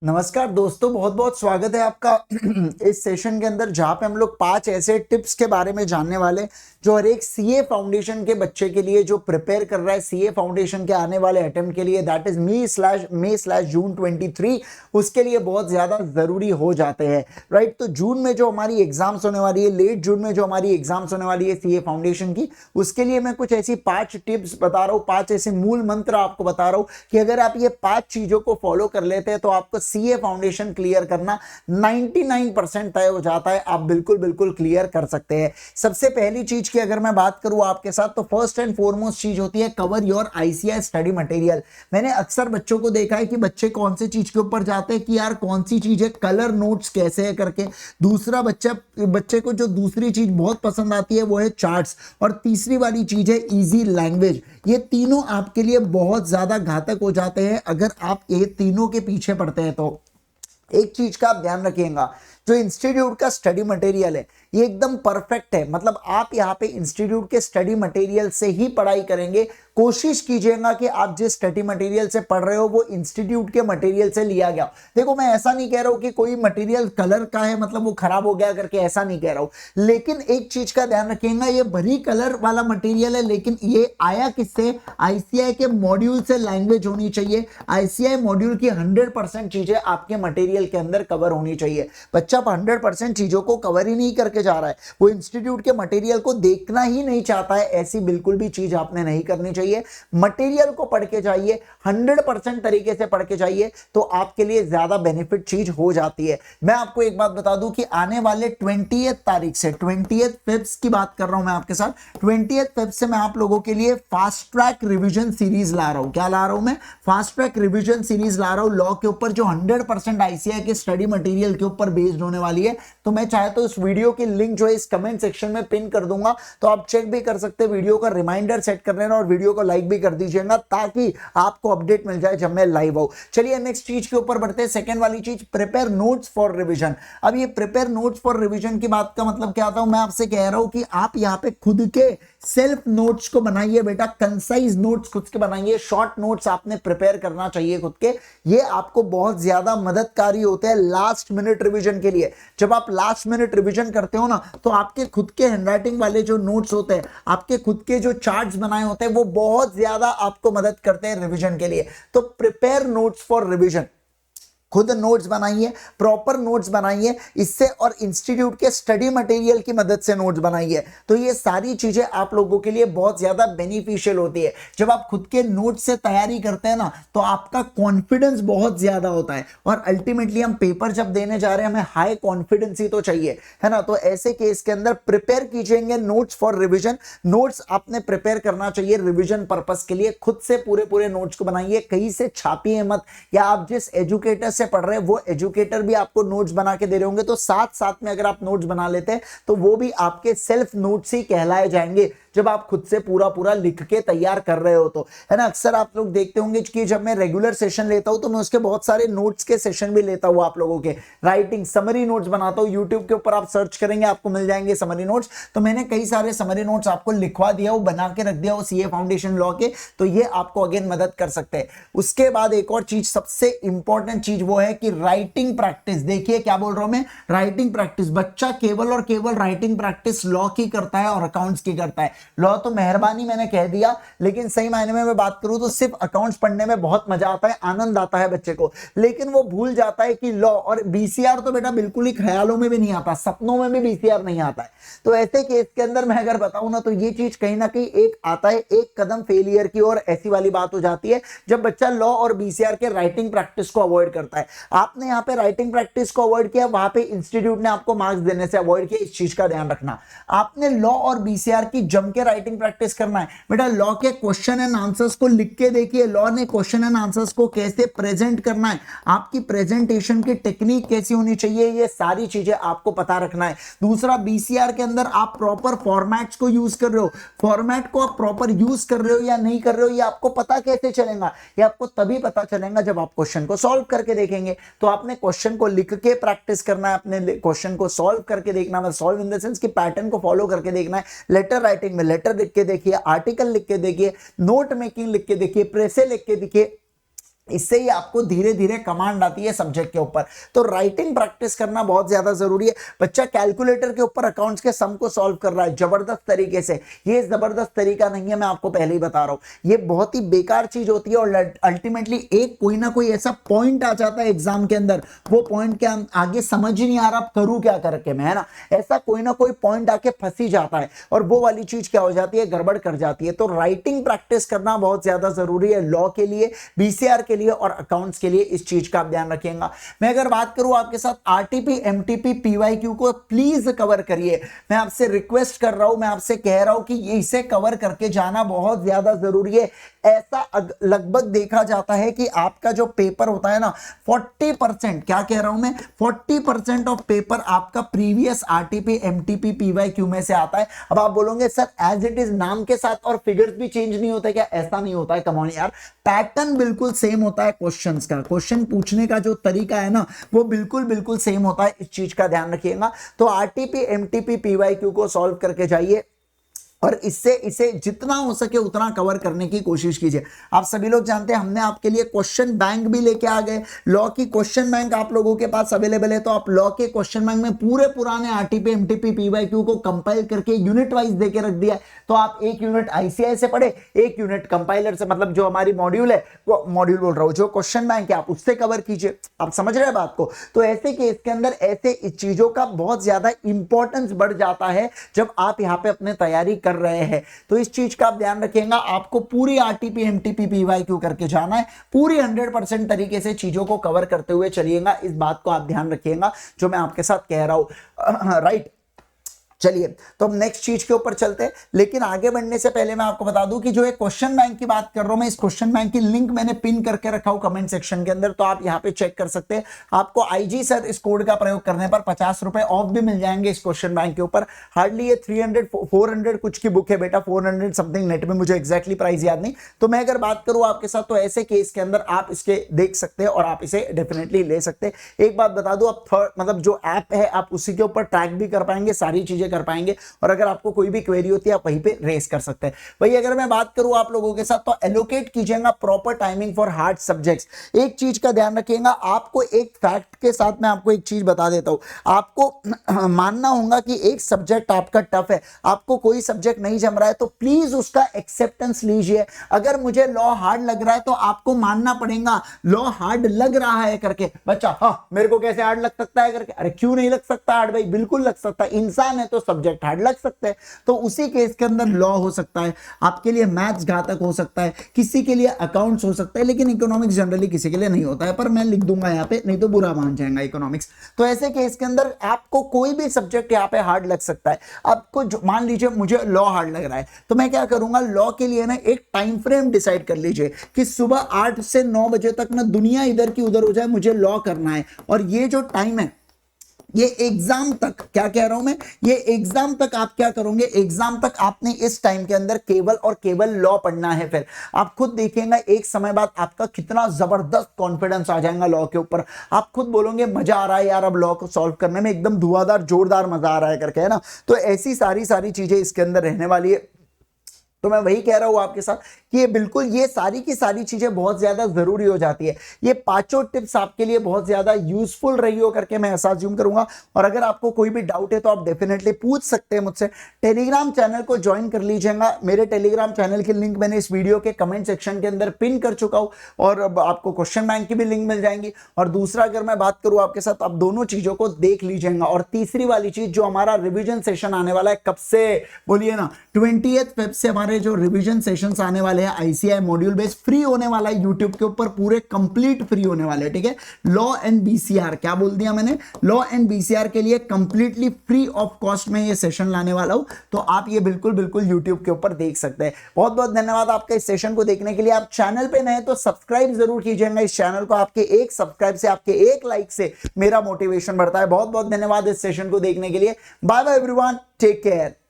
नमस्कार दोस्तों, बहुत बहुत स्वागत है आपका इस सेशन के अंदर, जहां पे हम लोग 5 ऐसे टिप्स के बारे में जानने वाले जो हर एक सीए फाउंडेशन के बच्चे के लिए जो प्रिपेयर कर रहा है सीए फाउंडेशन के आने वाले अटेम्प्ट के लिए, दैट इज मई/जून 23, उसके लिए बहुत ज्यादा जरूरी हो जाते हैं। राइट, तो जून में जो हमारी एग्जाम्स होने वाली है, लेट जून में जो हमारी एग्जाम्स होने वाली है सीए फाउंडेशन की, उसके लिए मैं कुछ ऐसी 5 टिप्स बता रहा हूँ, 5 ऐसे मूल मंत्र आपको बता रहा हूँ कि अगर आप ये 5 चीजों को फॉलो कर लेते हैं तो आपको सीए फाउंडेशन क्लियर करना 99% तय हो जाता है। आप बिल्कुल बिल्कुल क्लियर कर सकते हैं। सबसे पहली चीज की अगर मैं बात करूं आपके साथ, तो फर्स्ट एंड फॉरमोस्ट चीज होती है cover your ICI study material. मैंने अक्सर बच्चों को देखा है कि बच्चे कौन सी चीज के ऊपर जाते हैं कि यार कौन सी चीज है, कलर नोट्स कैसे है करके। दूसरा बच्चे को जो दूसरी चीज बहुत पसंद आती है वो है चार्ट्स, और तीसरी वाली चीज है इजी लैंग्वेज। ये तीनों आपके लिए बहुत ज्यादा घातक हो जाते हैं अगर आप ये तीनों के पीछे पड़ते हैं। तो एक चीज का आप ध्यान रखिएगा, जो इंस्टीट्यूट का स्टडी मटेरियल है ये एकदम परफेक्ट है। मतलब आप यहाँ पे इंस्टीट्यूट के स्टडी मटेरियल से ही पढ़ाई करेंगे। कोशिश कीजिएगा कि आप जिस स्टडी मटेरियल से पढ़ रहे हो वो इंस्टीट्यूट के मटेरियल से लिया गया। देखो, मैं ऐसा नहीं कह रहा हूं कि कोई मटेरियल कलर का है मतलब वो खराब हो गया करके, ऐसा नहीं कह रहा हूं। लेकिन एक चीज का ध्यान रखिएगा, ये भरी कलर वाला मटेरियल है, लेकिन ये आया किससे? आईसीआई के मॉड्यूल से। लैंग्वेज होनी चाहिए, आईसीआई मॉड्यूल की 100% चीजें आपके मटेरियल के अंदर कवर होनी चाहिए। बच्चा 100% चीजों को कवर ही नहीं करके जा रहा है, वो इंस्टीट्यूट के मटेरियल को देखना ही नहीं चाहता है, ऐसी बिल्कुल भी चीज आपने नहीं करनी चाहिए। मटेरियल को पढ़ के जाइए, 100% तरीके से पढ़ के जाइए, तो आपके लिए ज्यादा बेनिफिट चीज हो जाती है। मैं आपको एक बात बता दूं कि आने वाले 20 तारीख से, 20 फेब की बात कर रहा हूं मैं आपके साथ, 20 फेब से मैं आप लोगों के लिए फास्ट ट्रैक रिवीजन सीरीज ला रहा हूं। क्या ला रहा हूं मैं? फास्ट ट्रैक रिवीजन सीरीज ला रहा हूं लॉ के ऊपर, जो 100% आईसीआई के स्टडी मटेरियल के ऊपर बेस्ड होने वाली है। तो मैं चाहे तो इस वीडियो की लिंक जो है इस कमेंट सेक्शन में पिन कर दूंगा, तो आप चेक भी कर सकते हैं। वीडियो का रिमाइंडर सेट कर लेना और वीडियो को लाइक भी कर दीजिएगा ताकि आपको अपडेट मिल जाए जब मैं लाइव आऊं। चलिए नेक्स्ट चीज के ऊपर बढ़ते हैं। सेकंड वाली चीज, प्रिपेयर नोट्स फॉर रिवीजन। अब ये प्रिपेयर नोट्स फॉर रिवीजन की बात का मतलब क्या आता है? मैं आपसे कह रहा हूं कि आप यहां पे खुद के सेल्फ नोट्स को बनाइए बेटा, कंसाइज नोट्स खुद के बनाइए। शॉर्ट नोट्स आपने प्रिपेयर करना चाहिए खुद के, ये आपको बहुत ज्यादा मददकारी होते हैं लास्ट मिनट रिवीजन के लिए। जब आप लास्ट मिनट रिवीजन करते हो ना, तो आपके खुद के हैंडराइटिंग वाले जो नोट्स होते हैं, आपके खुद के जो चार्ट्स बनाए होते हैं, वो बहुत ज्यादा आपको मदद करते हैं रिवीजन के लिए। तो प्रिपेयर नोट्स फॉर रिवीजन, खुद नोट्स बनाइए, प्रॉपर नोट्स बनाइए इससे, और इंस्टीट्यूट के स्टडी मटेरियल की मदद से नोट्स बनाइए। तो ये सारी चीजें आप लोगों के लिए बहुत ज्यादा बेनिफिशियल होती है। जब आप खुद के नोट्स से तैयारी करते हैं ना, तो आपका कॉन्फिडेंस बहुत ज्यादा होता है, और अल्टीमेटली हम पेपर जब देने जा रहे हैं हमें हाई कॉन्फिडेंस ही तो चाहिए, है ना। तो ऐसे केस के अंदर प्रिपेयर कीजिएंगे नोट्स फॉर रिविजन। नोट्स आपने प्रिपेयर करना चाहिए रिविजन पर्पस के लिए। खुद से पूरे नोट्स को बनाइए, कहीं से छापिए मत, या आप जिस एजुकेटर से पढ़ रहे हैं वो एजुकेटर भी आपको नोट्स बना के दे रहे होंगे, तो साथ साथ में अगर आप नोट्स बना लेते हैं तो वो भी आपके सेल्फ नोट्स ही कहलाए जाएंगे, जब आप खुद से पूरा लिख के तैयार कर रहे हो तो, है ना। अक्सर आप लोग देखते होंगे कि जब मैं रेगुलर सेशन लेता हूं तो मैं उसके बहुत सारे नोट्स के सेशन भी लेता हूं आप लोगों के। राइटिंग समरी नोट्स बनाता हूं, यूट्यूब के ऊपर आप सर्च करेंगे आपको मिल जाएंगे समरी नोट्स। तो मैंने कई सारे समरी नोट्स आपको लिखवा दिया, वो बना के रख दिया वो सीए फाउंडेशन लॉ के, तो ये आपको अगेन मदद कर सकते हैं। उसके बाद एक और चीज, सबसे इंपॉर्टेंट चीज वो है कि राइटिंग प्रैक्टिस। देखिए क्या बोल रहा हूं मैं, राइटिंग प्रैक्टिस। बच्चा केवल और केवल राइटिंग प्रैक्टिस लॉ की करता है और अकाउंट्स की करता है। लॉ तो मेहरबानी मैंने कह दिया, लेकिन सही मायने में मैं बात करूं तो सिर्फ अकाउंट्स पढ़ने में बहुत मजा आता है, आनंद आता है बच्चे को, लेकिन वो भूल जाता है कि लॉ और बीसीआर तो बेटा बिल्कुल ही ख्यालों में भी नहीं आता, सपनों में भी बीसीआर नहीं आता है। तो ऐसे केस के अंदर मैं अगर बताऊं ना, तो ये चीज कहीं ना कहीं एक आता है एक कदम फेलियर की ओर, ऐसी वाली बात हो जाती है जब बच्चा लॉ और बीसीआर के राइटिंग प्रैक्टिस को अवॉइड करता है। आपने यहाँ पे राइटिंग प्रैक्टिस को अवॉइड किया, वहां पे इंस्टीट्यूट ने आपको मार्क्स देने से अवॉइड किया। इस चीज का ध्यान रखना। आपने लॉ और बीसीआर की जम के राइटिंग प्रैक्टिस करना है बेटा। लॉ के क्वेश्चन एंड आंसर्स को लिख के देखिए, लॉ ने क्वेश्चन एंड आंसर्स को कैसे प्रेजेंट करना है, आपकी प्रेजेंटेशन की टेक्निक कैसी होनी चाहिए, ये सारी चीजें आपको पता रखना है। दूसरा, बीसीआर के अंदर आप प्रॉपर फॉर्मेट्स को यूज कर रहे हो, फॉर्मेट को आप प्रॉपर यूज कर रहे हो या नहीं कर रहे हो, ये आपको पता कैसे चलेगा? ये आपको तभी पता चलेगा जब आप क्वेश्चन को सॉल्व करके देखेंगे। तो आपने क्वेश्चन को लिख के प्रैक्टिस करना है, अपने क्वेश्चन को सॉल्व करके देखना है, सॉल्व इन द सेंस कि पैटर्न को फॉलो करके देखना है। लेटर राइटिंग में लेटर लिख के देखिए, आर्टिकल लिख के देखिए, नोट मेकिंग लिख के देखिए, प्रेसे लिख के देखिए, इससे ही आपको धीरे धीरे कमांड आती है सब्जेक्ट के ऊपर। तो राइटिंग प्रैक्टिस करना बहुत ज्यादा जरूरी है। बच्चा कैलकुलेटर के ऊपर अकाउंट्स के सम को सॉल्व कर रहा है जबरदस्त तरीके से, ये जबरदस्त तरीका नहीं है, मैं आपको पहले ही बता रहा हूं, ये बहुत ही बेकार चीज होती है। और अल्टीमेटली एक कोई ना कोई ऐसा पॉइंट आ जाता है एग्जाम के अंदर, वो पॉइंट के आगे समझ ही नहीं आ रहा अब करूं क्या करके मैं, है ना, ऐसा कोई ना कोई पॉइंट आके फंसी जाता है और वो वाली चीज क्या हो जाती है, गड़बड़ कर जाती है। तो राइटिंग प्रैक्टिस करना बहुत ज्यादा जरूरी है लॉ के लिए, बीसीआर के लिए और अकाउंट्स के लिए, इस चीज का आप ध्यान रखिएगा। मैं अगर बात करूं आपके साथ आरटीपी, एमटीपी, पीवाईक्यू को प्लीज कवर करिए, मैं आपसे रिक्वेस्ट कर रहा हूं, मैं आपसे कह रहा हूं कि इसे कवर करके जाना बहुत ज्यादा जरूरी है। ऐसा लगभग देखा जाता है कि आपका जो पेपर होता है ना 40%, क्या कह रहा हूं मैं, 40% ऑफ पेपर आपका प्रीवियस आरटीपी, एमटीपी, पीवाईक्यू में से आता है। अब आप बोलोगे सर एज इट इज नाम के साथ और फिगर्स भी चेंज नहीं होता क्या? ऐसा नहीं होता है, कम ऑन यार, पैटर्न बिल्कुल सेम होता है क्वेश्चंस का, क्वेश्चन पूछने का जो तरीका है ना वो बिल्कुल सेम होता है, इस चीज का ध्यान रखिएगा। तो आरटीपी, एमटीपी, पीवाईक्यू को सॉल्व करके जाइए और इससे इसे जितना हो सके उतना कवर करने की कोशिश कीजिए। आप सभी लोग जानते हैं हमने आपके लिए क्वेश्चन बैंक भी लेके आ गए, लॉ की क्वेश्चन बैंक आप लोगों के पास अवेलेबल है। तो आप लॉ के क्वेश्चन बैंक में पूरे पुराने आरटीपी, एमटीपी, पीवाईक्यू को कंपाइल करके यूनिट वाइज देके रख दिया है। तो आप एक यूनिट आईसीआई से पढ़े, एक यूनिट कंपाइलर से, मतलब जो हमारी मॉड्यूल है, वो मॉड्यूल बोल रहा हूं, जो क्वेश्चन बैंक है आप उससे कवर कीजिए। आप समझ रहे हैं बात को? तो ऐसे केस के अंदर ऐसे चीजों का बहुत ज्यादा इंपॉर्टेंस बढ़ जाता है जब आप यहाँ पे अपने तैयारी कर रहे हैं। तो इस चीज का आप ध्यान रखिएगा, आपको पूरी आरटीपी, एमटीपी, पीवाईक्यू करके जाना है, पूरी 100% तरीके से चीजों को कवर करते हुए चलिएगा। इस बात को आप ध्यान रखिएगा जो मैं आपके साथ कह रहा हूं, राइट। चलिए तो हम नेक्स्ट चीज के ऊपर चलते हैं, लेकिन आगे बढ़ने से पहले मैं आपको बता दूं कि जो एक क्वेश्चन बैंक की बात कर रहा हूं मैं, इस क्वेश्चन बैंक की लिंक मैंने पिन करके रखा हूं कमेंट सेक्शन के अंदर, तो आप यहां पे चेक कर सकते हैं। आपको आईजी सर इस कोड का प्रयोग करने पर 50 रुपए ऑफ भी मिल जाएंगे इस क्वेश्चन बैंक के ऊपर। हार्डली ये 300 400 कुछ की बुक है बेटा, 400 समथिंग नेट में, मुझे एक्जैक्टली प्राइस याद नहीं। तो मैं अगर बात करूं आपके साथ, तो ऐसे केस के अंदर आप इसके देख सकते हैं और आप इसे डेफिनेटली ले सकते हैं। एक बात बता दूं, आप मतलब जो ऐप है आप उसी के ऊपर ट्रैक भी कर पाएंगे, सारी चीजें कर पाएंगे, और अगर आपको कोई भी क्वेरी होती है आप वहीं पे रेस कर सकते हैं। वही अगर मैं बात करूं आप लोगों के साथ, तो एलोकेट कीजिएगा proper timing for hard subjects. एक चीज का ध्यान रखिएगा, आपको एक फैक्ट के साथ मैं आपको एक चीज बता देता हूं, आपको मानना होगा कि एक सब्जेक्ट आपका टफ है, आपको कोई सब्जेक्ट नहीं जम रहा है, तो प्लीज उसका एक्सेप्टेंस लीजिए। अगर मुझे लॉ हार्ड लग रहा है तो आपको मानना पड़ेगा लॉ हार्ड लग रहा है करके। बच्चा हाँ मेरे को कैसे हार्ड लग सकता है करके, अरे क्यों नहीं लग सकता हार्ड भाई, बिल्कुल लग सकता है, इंसान है तो सब्जेक्ट हार्ड लग सकते हैं। तो उसी केस के अंदर लॉ हो सकता है, आपके लिए मैथ्स घातक हो सकता है, किसी के लिए अकाउंट्स हो सकता है, लेकिन इकोनॉमिक्स जनरली किसी के लिए नहीं होता है, पर मैं लिख दूंगा यहाँ पे, नहीं तो बुरा मान जाएगा इकोनॉमिक्स। तो ऐसे केस के अंदर आपको कोई भी सब्जेक्ट यहाँ पे हार्ड लग सकता है। आपको मान लीजिए मुझे लॉ हार्ड लग रहा है, तो मैं क्या करूंगा, लॉ के लिए ना एक टाइम फ्रेम डिसाइड कर लीजिए कि सुबह 8 से 9 बजे तक ना दुनिया इधर की उधर हो जाए, मुझे लॉ करना है। और ये जो टाइम है ये एग्जाम तक, क्या कह रहा हूं मैं, ये एग्जाम तक आप क्या करोगे, एग्जाम तक आपने इस टाइम के अंदर केवल और केवल लॉ पढ़ना है। फिर आप खुद देखेंगे एक समय बाद आपका कितना जबरदस्त कॉन्फिडेंस आ जाएगा लॉ के ऊपर। आप खुद बोलोगे मजा आ रहा है यार अब लॉ को सॉल्व करने में, एकदम धुआंधार जोरदार मजा आ रहा है करके, है ना। तो ऐसी सारी चीजें इसके अंदर रहने वाली है। तो मैं वही कह रहा हूं आपके साथ कि ये बिल्कुल ये सारी की सारी चीजें बहुत ज्यादा जरूरी हो जाती है। ये पांचों टिप्स आपके लिए बहुत ज्यादा यूजफुल रही हो करके मैं ऐसा अज्यूम करूंगा। और अगर आपको कोई भी डाउट है तो आप डेफिनेटली पूछ सकते हैं मुझसे। टेलीग्राम चैनल को ज्वाइन कर लीजिएगा, मेरे टेलीग्राम चैनल की लिंक मैंने इस वीडियो के कमेंट सेक्शन के अंदर पिन कर चुका हूं, और आपको क्वेश्चन बैंक की भी लिंक मिल जाएंगी। और दूसरा अगर मैं बात करूं आपके साथ, आप दोनों चीजों को देख लीजिएगा। और तीसरी वाली चीज, जो हमारा रिविजन सेशन आने वाला है, कब से बोलिए ना, 20 फेब से हमारे जो रिविजन सेशंस आने वाले हैं आईसीआई मॉड्यूल बेस्ड, फ्री होने वाला है यूट्यूब के ऊपर, पूरे कंप्लीट फ्री होने वाले हैं, ठीक है। लॉ एंड बीसीआर, क्या बोल दिया मैंने, लॉ एंड बीसीआर के लिए कंप्लीटली फ्री ऑफ कॉस्ट में ये सेशन लाने वाला हूं। तो आप ये बिल्कुल यूट्यूब के ऊपर देख सकते हैं। बहुत बहुत धन्यवाद आपका इस सेशन को देखने के लिए। आप चैनल पे नए तो सब्सक्राइब जरूर कीजिएगा इस चैनल को, आपके एक सब्सक्राइब से, आपके एक लाइक से मेरा मोटिवेशन बढ़ता है। बहुत बहुत धन्यवाद इस सेशन को देखने के लिए। Bye bye everyone, take care.